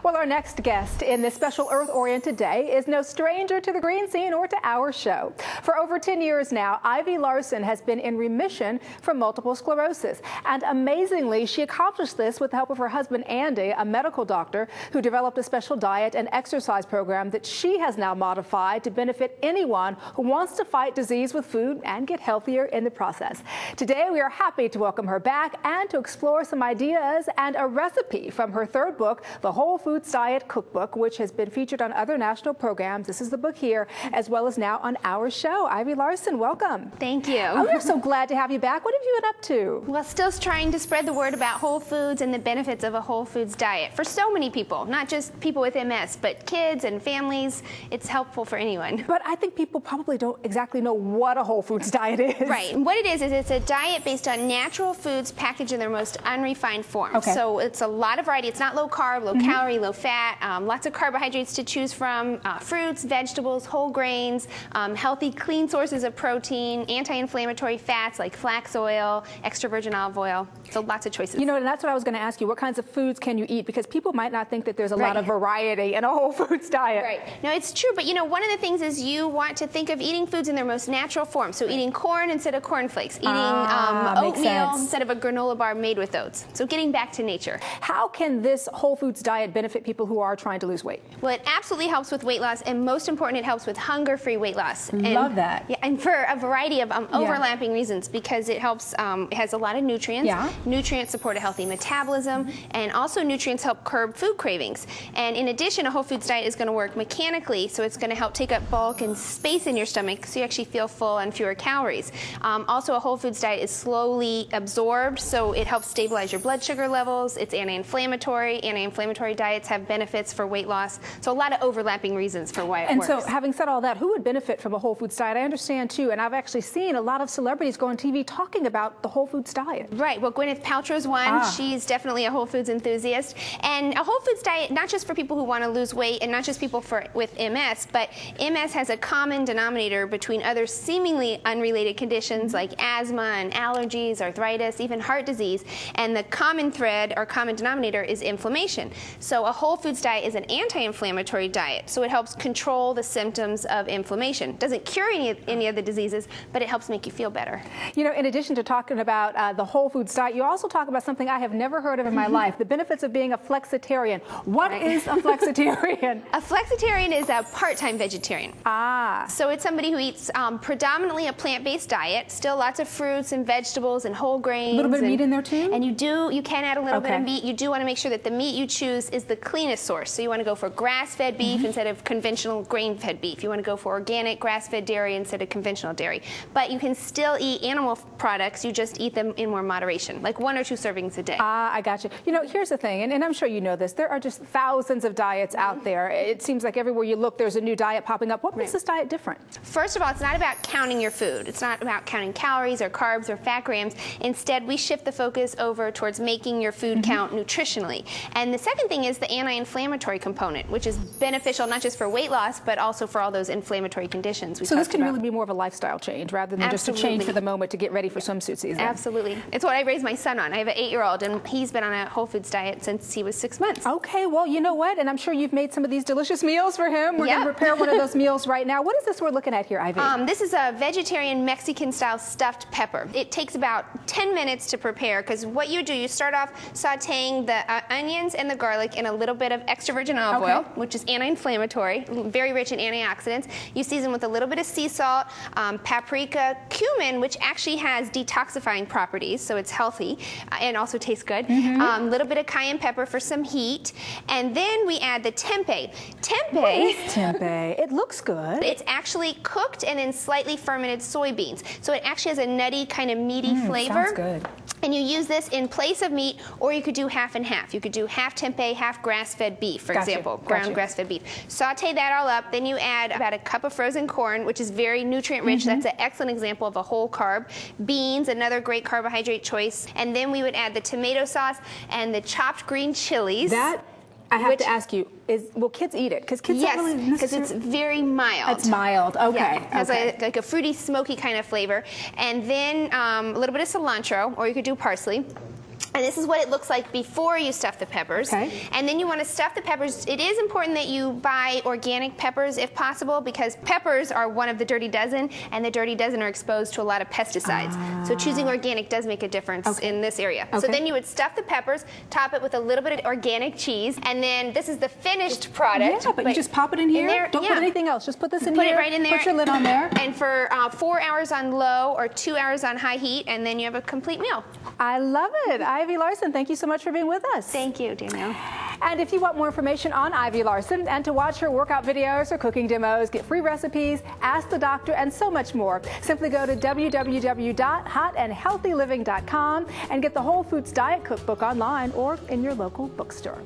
Well, our next guest in this special Earth-oriented day is no stranger to the green scene or to our show. For over 10 years now, Larson has been in remission from multiple sclerosis. And amazingly, she accomplished this with the help of her husband, Andy, a medical doctor who developed a special diet and exercise program that she has now modified to benefit anyone who wants to fight disease with food and get healthier in the process. Today, we are happy to welcome her back and to explore some ideas and a recipe from her third book, the Foods Diet Cookbook, which has been featured on other national programs. This is the book here, as well as now on our show. Larson, welcome. Thank you. Oh, we're so glad to have you back. What have you been up to? Well, still trying to spread the word about whole foods and the benefits of a whole foods diet for so many people, not just people with MS, but kids and families. It's helpful for anyone. But I think people probably don't exactly know what a whole foods diet is. Right. And what it is it's a diet based on natural foods packaged in their most unrefined form. Okay. So it's a lot of variety. It's not low carb, low calorie, low fat, lots of carbohydrates to choose from, fruits, vegetables, whole grains, healthy, clean sources of protein, anti-inflammatory fats like flax oil, extra virgin olive oil. So lots of choices. You know, and that's what I was going to ask you. What kinds of foods can you eat? Because people might not think that there's a lot of variety in a whole foods diet. Right. No, it's true. But, you know, one of the things is you want to think of eating foods in their most natural form. So eating corn instead of cornflakes, eating oatmeal instead of a granola bar made with oats. So getting back to nature. How can this whole foods diet benefit people who are trying to lose weight? Well, it absolutely helps with weight loss, and most important, it helps with hunger-free weight loss. Love that. Yeah, and for a variety of overlapping reasons, because it helps. It has a lot of nutrients. Yeah. Nutrients support a healthy metabolism, and also nutrients help curb food cravings. And in addition, a whole foods diet is going to work mechanically, so it's going to help take up bulk and space in your stomach, so you actually feel full and fewer calories. Also, a whole foods diet is slowly absorbed, so it helps stabilize your blood sugar levels. It's anti-inflammatory. Anti-inflammatory diets have benefits for weight loss. So a lot of overlapping reasons for why it works. And so, having said all that, who would benefit from a whole foods diet? I understand too, and I've actually seen a lot of celebrities go on TV talking about the whole foods diet. Right. Well, Gwyneth Paltrow's one. She's definitely a whole foods enthusiast. And a whole foods diet, not just for people who want to lose weight and not just people with MS, but MS has a common denominator between other seemingly unrelated conditions like asthma and allergies, arthritis, even heart disease. And the common thread or common denominator is inflammation. So a whole foods diet is an anti-inflammatory diet. So it helps control the symptoms of inflammation. It doesn't cure any of the diseases, but it helps make you feel better. You know, in addition to talking about the whole foods diet, you also talk about something I have never heard of in my life, the benefits of being a flexitarian. What is a flexitarian? A flexitarian is a part-time vegetarian. So it's somebody who eats predominantly a plant-based diet, still lots of fruits and vegetables and whole grains. A little bit of meat in there too? And you can add a little bit of meat. You do want to make sure that the meat you choose is the cleanest source. So you want to go for grass-fed beef instead of conventional grain-fed beef. You want to go for organic grass-fed dairy instead of conventional dairy. But you can still eat animal products, you just eat them in more moderation, like 1 or 2 servings a day. I got you. You know, here's the thing, and I'm sure you know this, there are just thousands of diets out there. It seems like everywhere you look, there's a new diet popping up. What makes this diet different? First of all, it's not about counting your food. It's not about counting calories or carbs or fat grams. Instead, we shift the focus over towards making your food count nutritionally. And the second thing is the anti-inflammatory component, which is beneficial not just for weight loss, but also for all those inflammatory conditions we talked about. So this can really be more of a lifestyle change rather than just a change for the moment to get ready for swimsuit season. Absolutely. It's what I raised my son on. I have an 8-year-old, and he's been on a whole foods diet since he was 6 months. Okay, well, you know what? And I'm sure you've made some of these delicious meals for him. We're going to prepare one of those meals right now. What is this we're looking at here, Ivy? This is a vegetarian Mexican-style stuffed pepper. It takes about 10 minutes to prepare, because what you do, you start off sauteing the onions and the garlic in a little bit of extra virgin olive oil, which is anti-inflammatory, very rich in antioxidants. You season with a little bit of sea salt, paprika, cumin, which actually has detoxifying properties, so it's healthy and also tastes good. A little bit of cayenne pepper for some heat, and then we add the tempeh. What is tempeh? It looks good. It's actually cooked and in slightly fermented soybeans, so it actually has a nutty, kind of meaty flavor. Sounds good. And you use this in place of meat, or you could do half and half. You could do half tempeh, half grass-fed beef, for example, ground grass-fed beef. Saute that all up, then you add about a cup of frozen corn, which is very nutrient-rich. That's an excellent example of a whole carb. Beans, another great carbohydrate choice. And then we would add the tomato sauce and the chopped green chilies. That, I have to ask you, will kids eat it? Because kids don't really necessarily... because it's very mild. It's mild, okay. Yeah, it has like a fruity, smoky kind of flavor. And then a little bit of cilantro, or you could do parsley. And this is what it looks like before you stuff the peppers. Okay. And then you want to stuff the peppers. It is important that you buy organic peppers if possible, because peppers are one of the dirty dozen, and the dirty dozen are exposed to a lot of pesticides. So choosing organic does make a difference in this area. So then you would stuff the peppers, top it with a little bit of organic cheese, and then this is the finished product. Yeah, but you just pop it in here. Don't put anything else. Just put this in here. Put it right in there. Put your lid on there. And for 4 hours on low or 2 hours on high heat, and then you have a complete meal. I love it. Ivy Larson, thank you so much for being with us. Thank you, Danielle. And if you want more information on Ivy Larson and to watch her workout videos or cooking demos, get free recipes, ask the doctor, and so much more, simply go to www.hotandhealthyliving.com and get the Whole Foods Diet Cookbook online or in your local bookstore.